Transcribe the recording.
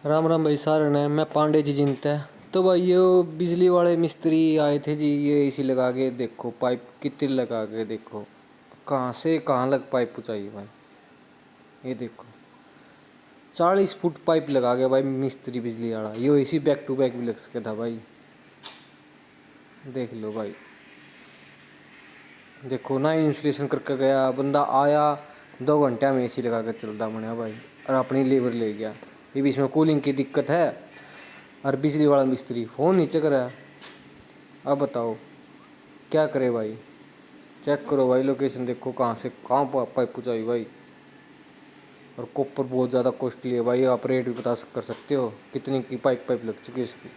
राम राम भाई सारे ने मैं पांडे जी जिनता है। तो भाई ये बिजली वाले मिस्त्री आए थे जी, ये एसी लगा के देखो, पाइप कितनी लगा के देखो, कहाँ से कहाँ लग पाइप पहुँचाई भाई। ये देखो 40 फुट पाइप लगा गया भाई मिस्त्री बिजली वाला। ये एसी बैक टू बैक भी लग सका था भाई। देख लो भाई, देखो ना इंस्टॉलेशन करके गया बंदा, आया 2 घंटे में एसी लगा कर चलता बना भाई, और अपनी लेबर ले गया। ये भी इसमें कूलिंग की दिक्कत है, और बिजली वाला मिस्त्री फ़ोन नीचे करा। अब बताओ क्या करे भाई। चेक करो भाई, लोकेशन देखो कहाँ से कहाँ पाइप पहुँचाई भाई। और कॉपर बहुत ज़्यादा कॉस्टली है भाई, आप रेट भी बता कर सकते हो कितनी की पाइप पाइप लग चुकी है इसकी।